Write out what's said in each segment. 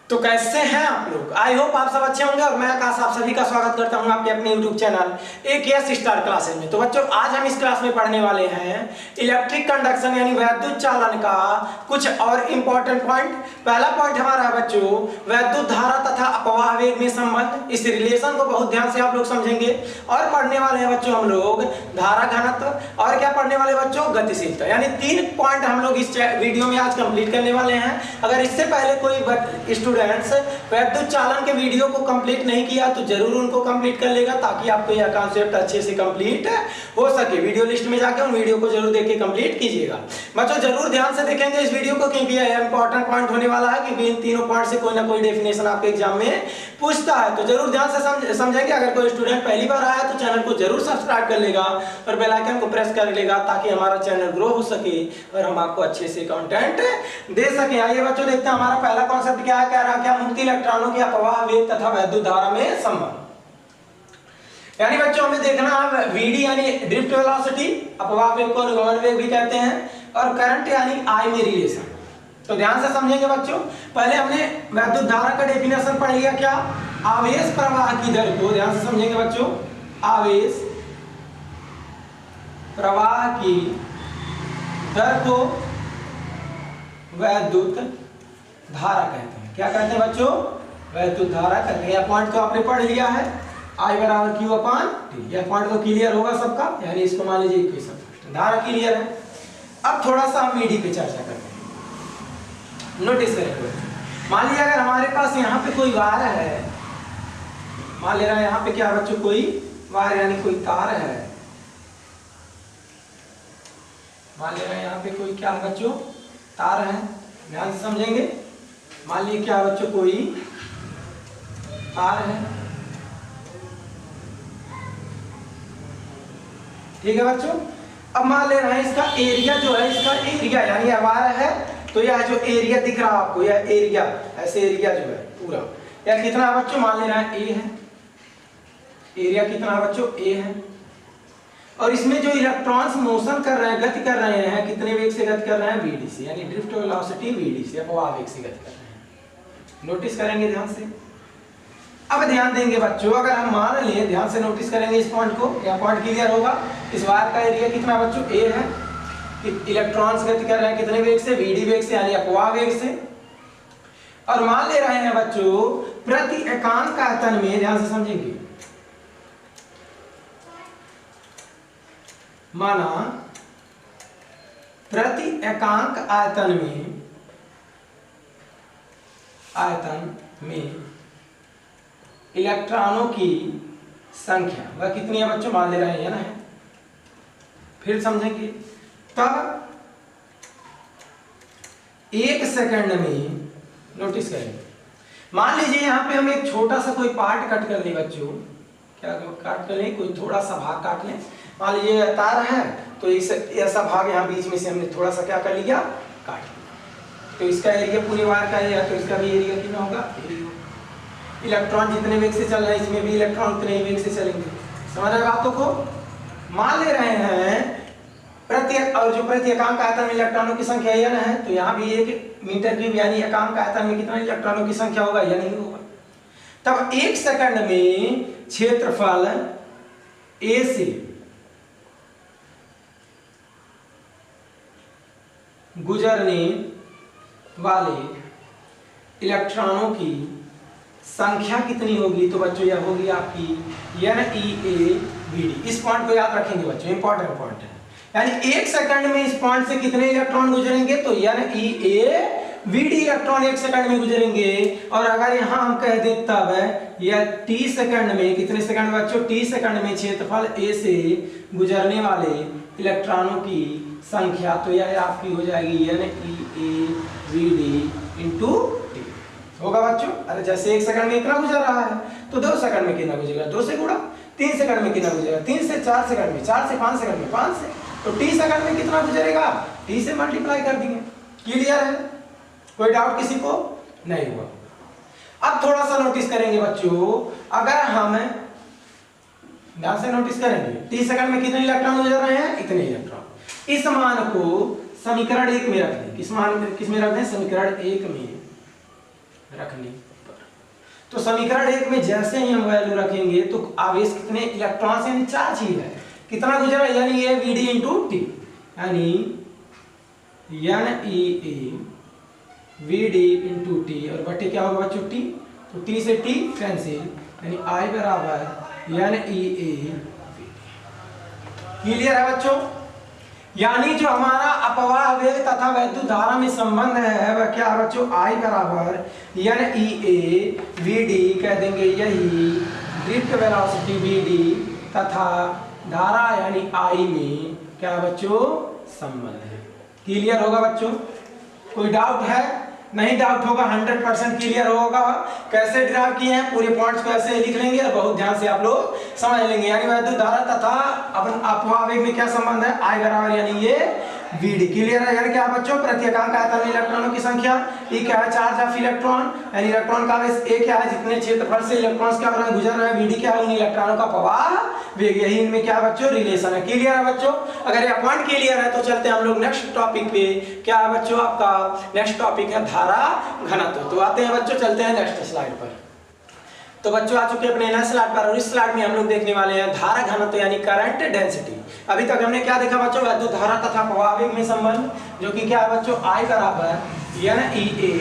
तो कैसे हैं आप लोग? आई होप आप सब अच्छे होंगे और मैं आकाश आप सभी का स्वागत करता हूं आपके अपने YouTube channel AKS star classes में। तो बच्चों आज हम इस क्लास में पढ़ने वाले हैं इलेक्ट्रिक कंडक्शन यानी वैद्युत चालन का कुछ और इम्पोर्टेंट पॉइंट। पहला पॉइंट हमारा है बच्चों वैद्युत धारा तथा अपवाह वेग में संबंध। इस रिलेशन को बहुत ध्यान से आप लोग समझेंगे। और पढ़ने वाले हैं बच्चों हम लोग धारा घनत्व और क्या पढ़ने वाले बच्चों गतिशीलता, यानी 3 पॉइंट हम लोग इस वीडियो में आज कंप्लीट करने वाले हैं। अगर इससे पहले कोई स्टूडेंट्स वैद्युत चालन के वीडियो को कंप्लीट नहीं किया तो जरूर उनको कंप्लीट कर लेगा ताकि आपको यह कॉन्सेप्ट अच्छे से कंप्लीट हो सके। वीडियो लिस्ट में जाकर उन वीडियो को जरूर देख के कंप्लीट कीजिएगा। बच्चों जरूर ध्यान से देखेंगे इस वीडियो को क्योंकि यह इंपॉर्टेंट पॉइंट होने वाला है, क्योंकि इन तीनों पॉइंट से कोई ना कोई डेफिनेशन आपके एग्जाम में पूछता है। तो जरूर ध्यान से समझेंगे। अगर कोई स्टूडेंट पहली बार आया तो चैनल को जरूर सब्सक्राइब कर लेगा और बेल आइकन को प्रेस कर लेगा ताकि हमारा चैनल ग्रो हो सके और हम आपको अच्छे से कंटेंट दे सके। आइए बच्चों देखते हैं हमारा पहला कॉन्सेप्ट क्या है। कह रहा क्या मुक्त इलेक्ट्रॉनों के अपवाह वेग तथा वैद्युत धारा में संबंध। यानी बच्चों हमें देखना है VD यानी ड्रिफ्ट वेलोसिटी, अपवाह वेग को अनुगमन वेग भी कहते हैं, और करंट यानी I में रिलेशन। तो ध्यान से समझेंगे बच्चों। पहले हमने वैद्युत धारा का डेफिनेशन पढ़ लिया, क्या आवेश प्रवाह की दर को, ध्यान से समझेंगे बच्चों, आवेश प्रवाह की दर को वैद्युत धारा कहते हैं। क्या कहते हैं बच्चों? वैद्युत धारा कहते हैं। यह पॉइंट तो आपने पढ़ लिया है, I बराबर Q/T। यह पॉइंट तो क्लियर होगा सबका, यानी इसको मान लीजिए इक्वेशन। धारा क्लियर है। अब थोड़ा सा हम VD पे चर्चा करते हैं। नोटिस करेंगे, मान लीजिए अगर हमारे पास यहाँ पे कोई वायर है, मान ले रहा है यहाँ पे क्या बच्चों कोई वायर यानी कोई तार है, मान ले रहा है यहाँ पे कोई क्या है बच्चों तार है। ध्यान से समझेंगे। मान लीजिए क्या बच्चों कोई तार है, ठीक है बच्चों। अब मान ले रहे हैं इसका एरिया जो है, इसका एरिया यानी वायर है तो यह जो एरिया दिख रहा है आपको, यह एरिया ऐसे एरिया जो है पूरा यह कितना है बच्चों, मान ले रहे हैं A है। एरिया कितना है बच्चों A है। और इसमें जो इलेक्ट्रॉन्स मोशन कर रहे हैं, गति कर रहे हैं, कितने वेग से गति कर रहे हैं? VD से, यानी ड्रिफ्ट वेलोसिटी VD से, अपवाह वेग से गति कर रहे हैं। नोटिस करेंगे ध्यान से। अब ध्यान देंगे बच्चों, अगर हम मान लें, ध्यान से नोटिस करेंगे इस पॉइंट को, यह पॉइंट क्लियर होगा। इस वायर का एरिया कितना बच्चों A है, कि इलेक्ट्रॉन्स गति कर रहे हैं कितने वेग से? VD वेग से, यानी अपवाह वेग से। और मान ले रहे हैं बच्चों प्रति एकांक आयतन में, ध्यान से समझेंगे, माना प्रति एकांक आयतन में इलेक्ट्रॉनों की संख्या वह कितनी है बच्चों, मान ले रहे हैं ना है। फिर समझेंगे तब 1 सेकंड में, नोटिस करेंगे, मान लीजिए यहाँ पे हम एक छोटा सा कोई पार्ट कट कर लें बच्चों, क्या काट कर लें, कोई थोड़ा सा भाग काट लें। मान लीजिए तार है तो इस ऐसा भाग यहाँ बीच में से हमने थोड़ा सा क्या कर लिया, काट लिया। तो इसका एरिया पूरे वायर का एरिया, तो इसका भी एरिया कितना होगा? इलेक्ट्रॉन जितने वेग से चल रहे हैं इसमें भी इलेक्ट्रॉन उतने वेग से चलेंगे। समझ रहे बातों को? मान ले रहे हैं और जो प्रति एकांक आयतन में इलेक्ट्रॉनों की संख्या n है, तो यहाँ भी 1 मीटर क्यूब यानी एकांक आयतन में कितना इलेक्ट्रॉनों की संख्या होगा? n ही होगा। तब 1 सेकंड में क्षेत्रफल A से गुजरने वाले इलेक्ट्रॉनों की संख्या कितनी होगी? तो बच्चों यह होगी आपकी NEAVD। इस पॉइंट को याद रखेंगे बच्चों, इंपॉर्टेंट पॉइंट है। यानी 1 सेकंड में इस पॉइंट से कितने इलेक्ट्रॉन गुजरेंगे? तो NEAVD इलेक्ट्रॉन 1 सेकंड में गुजरेंगे। और अगर यहाँ हम कह दें तब यह T सेकंड में, कितने सेकंड बच्चों? T सेकंड में क्षेत्रफल A से गुजरने वाले इलेक्ट्रॉनों की संख्या, तो यह आपकी हो जाएगी NEAVD × T। होगा बच्चों? अरे जैसे 1 सेकंड में इतना गुजर रहा है तो 2 सेकंड में कितना गुजरेगा? 2 से गुणा। 3 सेकंड में कितना गुजरेगा? 3 से 4 सेकंड में, 4 से 5 सेकंड में 5 से, तो T सेकंड में कितना गुजरेगा? T से मल्टीप्लाई कर देंगे। क्लियर है? कोई डाउट किसी को नहीं हुआ? अब थोड़ा सा नोटिस करेंगे बच्चों, अगर हम ध्यान से नोटिस करेंगे T सेकंड में कितने इलेक्ट्रॉन गुजर रहे हैं? इतने इलेक्ट्रॉन। इस मान को समीकरण 1 में रख दें। किस में रख दें? समीकरण 1 में रखने पर। तो समीकरण 1 में जैसे ही हम वैल्यू रखेंगे तो आवेश कितने इलेक्ट्रॉन से चार्ज ही है, कितना गुजरा, यानी ये Vd इंटू टी, यानी NEA Vd इंटू टी, और बटे क्या होगा बच्चों टी, तो टी से टी कैंसिल, यानी I बराबर NEA। क्लियर है बच्चों? यानी जो हमारा अपवाह वेग तथा वैद्युत धारा में संबंध है वह क्या है बच्चों, I बराबर NEA Vd, कह देंगे यही ड्रिफ्ट वेलोसिटी Vd तथा धारा यानी I में क्या बच्चों संबंध है। क्लियर होगा बच्चों? कोई डाउट है? नहीं डाउट होगा, 100% क्लियर होगा। कैसे ड्राइव किए हैं पूरे पॉइंट्स को ऐसे लिख लेंगे और बहुत ध्यान से आप लोग समझ लेंगे। यानी वैद्युत धारा तथा अपन अपवाह वेग में क्या संबंध है, I बराबर यानी ये Vd। क्लियर है? यानी क्या बच्चों, प्रति एकांक आयतन में इलेक्ट्रॉनों की संख्या, ये क्या है चार्ज ऑफ इलेक्ट्रॉन, यानी इलेक्ट्रॉन का आवेश ए क्या है, जितने क्षेत्रफल से इलेक्ट्रॉन्स क्या हो रहा है गुजर रहे हैं, Vd क्या है उन इलेक्ट्रॉनों का प्रवाह वेग, यही इनमें क्या बच्चों रिलेशन है। क्लियर है बच्चों? अगर ये पॉइंट क्लियर है तो चलते हैं हम लोग नेक्स्ट टॉपिक पे। क्या है बच्चों आपका नेक्स्ट टॉपिक है धारा घनत्व। तो आते हैं बच्चों, चलते हैं नेक्स्ट स्लाइड पर। तो बच्चों आ चुके अपने नेक्स्ट स्लाइड पर, और इस स्लाइड में हम लोग देखने वाले हैं धारा घनत्व यानी करंट डेंसिटी। अभी तक हमने क्या देखा बच्चों, वैद्युत धारा तथा प्रवाह वेग में संबंध, जो कि क्या है बच्चों I बराबर NEA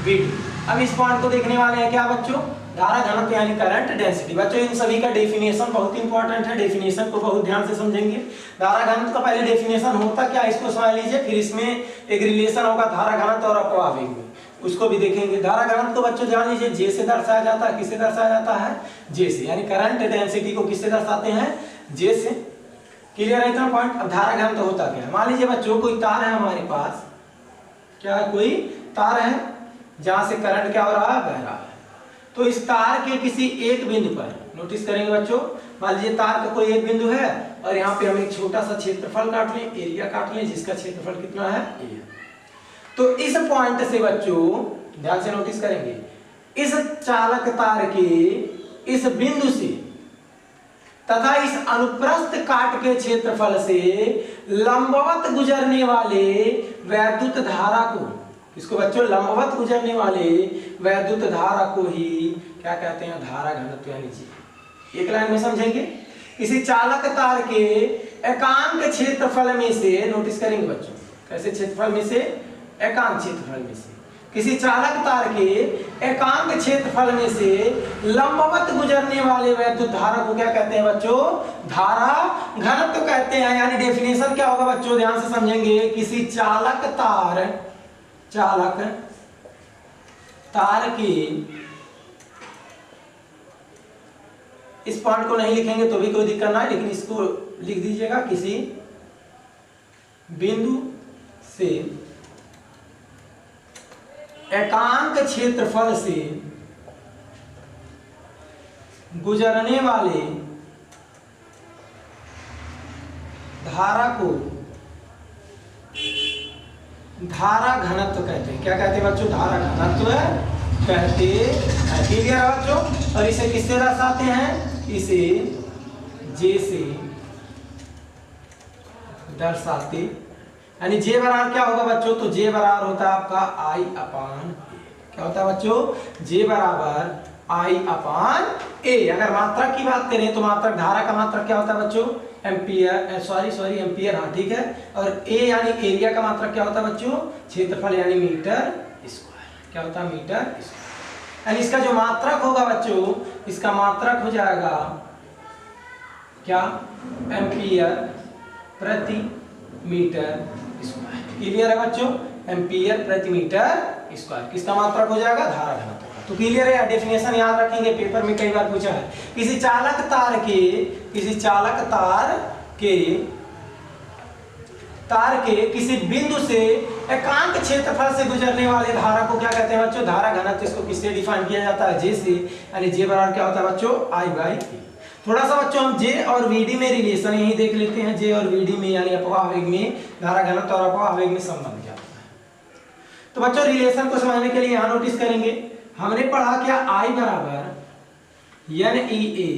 Vd। अब इस पॉइंट को देखने वाले हैं क्या बच्चों, धारा घनत्व यानी करंट डेंसिटी। बच्चों इन सभी का डेफिनेशन बहुत इंपॉर्टेंट है, डेफिनेशन को बहुत ध्यान से समझेंगे। धारा घनत्व का पहले डेफिनेशन होता क्या इसको समझ लीजिए, फिर इसमें एक रिलेशन होगा धारा घनत्व और प्रवाह वेग में, उसको भी देखेंगे। धारा घनत्व तो बच्चों जान लीजिए जे से दर्शाया जाता है, किससे दर्शाया जाता है, जे से, यानी करंट डेंसिटी को किससे दर्शाते हैं, जे से। क्लियर है इतना पॉइंट? अब धारा घनत्व होता क्या है, मान लीजिए बच्चों कोई तार है हमारे पास, क्या है कोई तार है जहां से करंट क्या हो रहा है, बह रहा है। तो इस तार के किसी एक बिंदु पर नोटिस करेंगे बच्चों, मान लीजिए तार का कोई एक बिंदु है और यहाँ पे हम एक छोटा सा क्षेत्रफल काट लें, एरिया काट लें, जिसका क्षेत्रफल कितना है ए। तो इस पॉइंट से बच्चों ध्यान से नोटिस करेंगे, इस चालक तार के इस बिंदु से तथा इस अनुप्रस्थ काट के क्षेत्रफल से लंबवत गुजरने वाले वैद्युत धारा को, इसको बच्चों लंबवत गुजरने वाले वैद्युत धारा को ही क्या कहते हैं, धारा घनत्व यानी जी। एक लाइन में समझेंगे, किसी चालक तार के एकांक क्षेत्रफल में से, नोटिस करेंगे बच्चों कैसे क्षेत्रफल में से, एकांक क्षेत्रफल में से, किसी चालक तार के एकांक क्षेत्रफल में से लंबवत गुजरने वाले वैद्युत धारा को क्या कहते हैं बच्चों, धारा घनत्व कहते हैं। यानी डेफिनेशन क्या होगा बच्चों, ध्यान से समझेंगे, किसी चालक तार की, इस पॉइंट को नहीं लिखेंगे तो भी कोई दिक्कत ना है, लेकिन इसको लिख दीजिएगा, किसी बिंदु से एकांक क्षेत्रफल से गुजरने वाले धारा को धारा घनत्व कहते हैं। क्या कहते हैं बच्चों, धारा घनत्व कहते हैं। क्लियर है बच्चों? और इसे किससे दर्शाते हैं, इसे जे से दर्शाते, यानी जे बराबर क्या होगा बच्चों, तो जे बराबर होता है आपका I अपान ए। क्या होता है बच्चों, जे बराबर I अपान ए। अगर मात्रक की बात करें तो मात्रक, धारा का मात्रक क्या होता है बच्चों, एम्पियर, सॉरी एम्पियर, हाँ ठीक है। और ए यानी एरिया का मात्रक क्या होता है बच्चों, क्षेत्रफल यानी मीटर स्क्वायर। क्या होता है, मीटर स्क्वायर। यानी इसका जो मात्रक होगा बच्चों, इसका मात्रक हो जाएगा क्या, एम्पियर प्रति मीटर स्क्वायर। क्लियर है बच्चों, एम्पियर प्रति मीटर स्क्वायर किसका मात्रक हो जाएगा, धारा घनत्व का। तो क्लियर है, डेफिनेशन याद रखेंगे, पेपर में कई बार पूछा है। किसी चालक तार के किसी बिंदु से एकांक क्षेत्रफल से गुजरने वाले धारा को क्या कहते हैं बच्चों, धारा घनत्व। इसको किससे डिफाइन किया जाता है, जे से, यानी जे बराबर क्या होता है बच्चों, I बाई ए। थोड़ा सा बच्चों हम जे और वीडी में रिलेशन यही देख लेते हैं, जे और वीडी में, यानी अपवाह वेग में धारा घनत्व और अपवाह वेग में संबंध क्या होता है। तो बच्चों रिलेशन को समझने के लिए यहाँ नोटिस करेंगे, हमने पढ़ा क्या, I बराबर NEA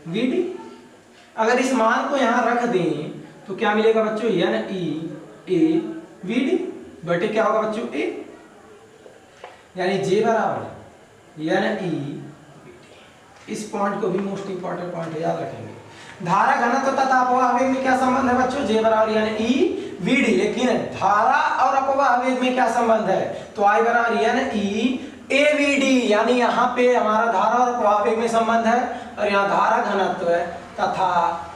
Vd। अगर इस मान को यहाँ रख दें तो क्या मिलेगा बच्चों, NEA Vd बटे क्या होगा बच्चों, ए, यानी जे बराबर एन ई, इस पॉइंट को भी मोस्ट इंपॉर्टेंट पॉइंट याद रखेंगे। धारा घनत्व तथा अपवाह वेग में क्या संबंध है बच्चों? J बराबर एन ई वी डी। लेकिन धारा और अपवाह वेग में क्या संबंध है? तो I बराबर N E A V D, यानी यहाँ पे हमारा धारा और अपवाह वेग में संबंध है, और यहाँ धारा घनत्व है तथा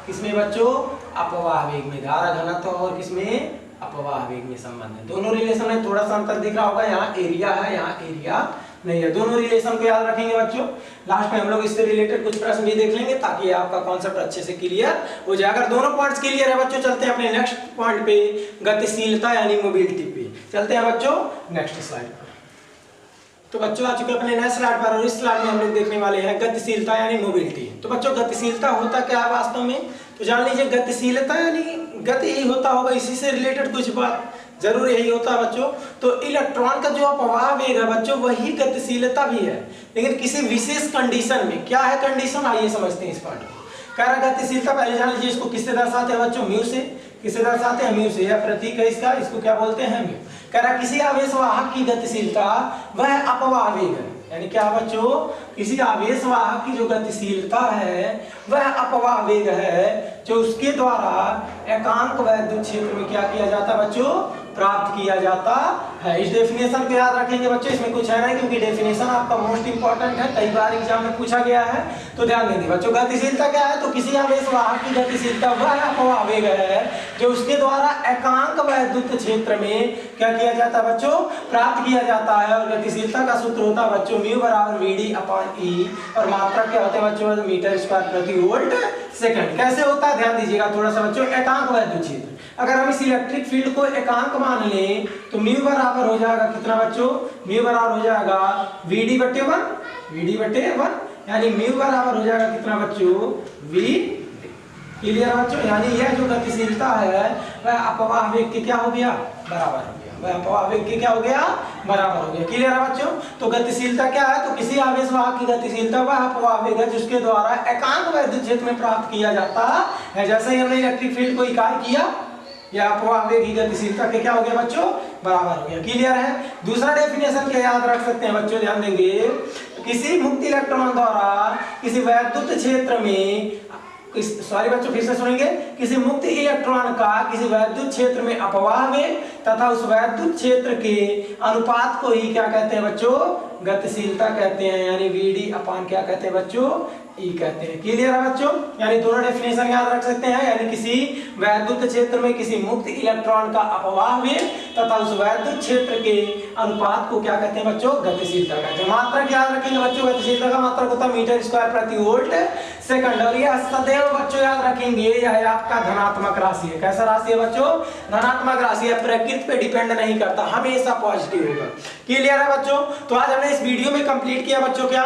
किसमें बच्चों? अपवाह वेग में। धारा घनत्व और किसमें? अपवाह वेग में संबंध है। दोनों रिलेशन में थोड़ा सा अंतर दिख रहा होगा, यहाँ एरिया है, यहाँ एरिया नहीं है। दोनों रिलेशन को याद रखेंगे बच्चों। लास्ट में हम लोग इससे रिलेटेड कुछ प्रश्न भी देख लेंगे ताकि आपका कॉन्सेप्ट अच्छे से क्लियर हो जाए। अगर दोनों पॉइंट्स क्लियर है बच्चों, चलते हैं अपने नेक्स्ट पॉइंट पे, गतिशीलता यानी मोबिलिटी पे। चलते हैं बच्चों नेक्स्ट स्लाइड पर। तो बच्चों आ चुके अपने नेक्स्ट स्लाइड पर, और इस स्लाइड में हम लोग देखने वाले हैं गतिशीलता यानी मोबिलिटी। तो बच्चों गतिशीलता होता क्या है वास्तव में? तो जान लीजिए गतिशीलता यानी गति ही होता होगा, इसी से रिलेटेड कुछ बात जरूर यही होता है बच्चों। तो इलेक्ट्रॉन का जो अपवाह वेग है बच्चों, वही गतिशीलता भी है, लेकिन किसी विशेष कंडीशन में। क्या है कंडीशन? आइए समझते हैं इस पार्ट को। कह रहा गतिशीलता, पहले जान लीजिए इसको किससे दर्शाते हैं बच्चों? म्यू से। किससे दर्शाते हैं? म्यू से। यह प्रतीक है इसका, इसको क्या बोलते हैं? म्यू। कह रहा किसी आवेश वाहक की गतिशीलता वह अपवाह वेग है, यानी क्या बच्चों? किसी आवेश वाहक की जो गतिशीलता है वह अपवाह वेग है, जो उसके द्वारा एकांक वैद्युत क्षेत्र में क्या किया जाता है बच्चों? प्राप्त किया जाता है। इस डेफिनेशन को याद रखेंगे बच्चों, इसमें कुछ है नहीं, क्योंकि डेफिनेशन आपका मोस्ट इंपॉर्टेंट है, कई बार एग्जाम में पूछा गया है, तो ध्यान देंगे बच्चों। गतिशीलता क्या है? तो किसी आवेश वाहक की गतिशीलता वह अपवाह वेग है जो उसके द्वारा एकांक वैद्युत क्षेत्र में क्या किया जाता है बच्चों? प्राप्त किया जाता है। और गतिशीलता का सूत्र होता है बच्चों म्यू बराबर वी डी अपॉन ई, और मात्रक क्या होते हैं बच्चों? मीटर स्क्वायर प्रति वोल्ट सेकंड। कैसे होता है ध्यान दीजिएगा थोड़ा सा बच्चों। एकांक वैद्युत क्षेत्र, अगर हम इस इलेक्ट्रिक फील्ड को एकांक मान लें तो म्यू बराबर हो जाएगा कितना बच्चों? म्यू बराबर हो जाएगा वीडी बटे वन, वीडी बटे वन, यानी म्यू बराबर हो जाएगा कितना बच्चों? वी। क्लियर बच्चों? यानी यह जो गतिशीलता है वह अपवाह वेग के क्या हो गया? बराबर हो गया। वह अपवाह वेग के क्या हो गया? बराबर हो गया। क्लियर है बच्चों? तो गतिशीलता क्या है? तो किसी आवेश वाहक की गतिशीलता वह अपवाह वेग है जिसके द्वारा एकांक वैद्युत क्षेत्र में प्राप्त किया जाता है। जैसे ही हमने इलेक्ट्रिक फील्ड को इकाई किया, या अपवाह वेग की गतिशीलता के क्या हो गया बच्चों? बराबर हो गया। क्लियर है? दूसरा डेफिनेशन क्या याद रख सकते हैं बच्चों? ध्यान देंगे, किसी मुक्त इलेक्ट्रॉन द्वारा किसी वैद्युत क्षेत्र में, सॉरी बच्चों फिर से सुनेंगे, किसी मुक्त इलेक्ट्रॉन का किसी वैद्युत क्षेत्र में अपवाह वेग तथा उस वैद्युत क्षेत्र के अनुपात को ही क्या कहते हैं बच्चों? गतिशीलता कहते हैं, यानी वीडी अपान क्या कहते हैं बच्चों? ई कहते हैं। क्लियर है बच्चों? यानी दोनों डेफिनेशन याद रख सकते हैं, यानी किसी वैद्युत क्षेत्र में किसी मुक्त इलेक्ट्रॉन का अपवाह वेग तथा उस वैद्युत क्षेत्र के अनुपात को क्या कहते हैं बच्चों? गतिशीलता कहते हैं। मात्रक याद रखेंगे बच्चों, गतिशीलता का मात्रक होता है मीटर स्क्वायर प्रति वोल्ट सेकंड। और यह सदैव बच्चों याद रखेंगे यह आपका धनात्मक राशि है। कैसा राशि है बच्चों? धनात्मक राशि है, प्रकृति पे डिपेंड नहीं करता, हमेशा पॉजिटिव होगा। क्लियर है बच्चों? तो आज हमने इस वीडियो में कंप्लीट किया बच्चों, क्या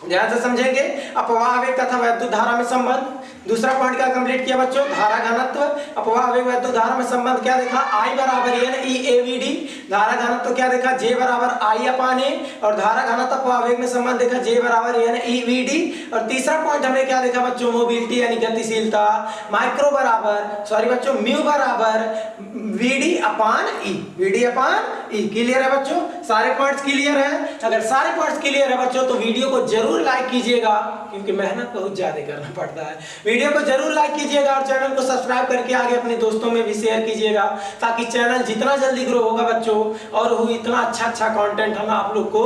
ध्यान से समझेंगे? अपवाह वेग तथा वैद्युत धारा में संबंध। दूसरा पॉइंट क्या कंप्लीट किया बच्चों? धारा घनत्व, अपवाह वेग, वैद्युत धारा में संबंध क्या देखा? I बराबर N E A V D. धारा घनत्व क्या देखा? J बराबर I अपान ए। और धारा घनत्व अपवाह वेग में संबंध देखा J बराबर एन ई वी डी। और तीसरा पॉइंट हमने क्या देखा बच्चों? मोबिलिटी यानी गतिशीलता, माइक्रो बराबर सॉरी बच्चों म्यू बराबर V D upon E, V D upon E. Clear है बच्चों? सारे पॉइंट्स क्लियर है? अगर सारे पॉइंट्स क्लियर है बच्चों तो वीडियो को जरूर लाइक कीजिएगा, क्योंकि मेहनत बहुत ज्यादा करना पड़ता है। वीडियो को जरूर लाइक कीजिएगा और चैनल को सब्सक्राइब करके आगे अपने दोस्तों में भी शेयर कीजिएगा, ताकि चैनल जितना जल्दी ग्रो होगा बच्चों और वो इतना अच्छा कंटेंट हम आप लोग को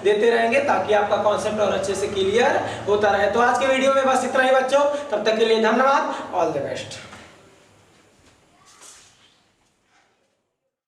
देते रहेंगे, ताकि आपका कॉन्सेप्ट और अच्छे से क्लियर होता रहे। तो आज के वीडियो में बस इतना ही बच्चों, तब तक के लिए धन्यवाद, ऑल द बेस्ट।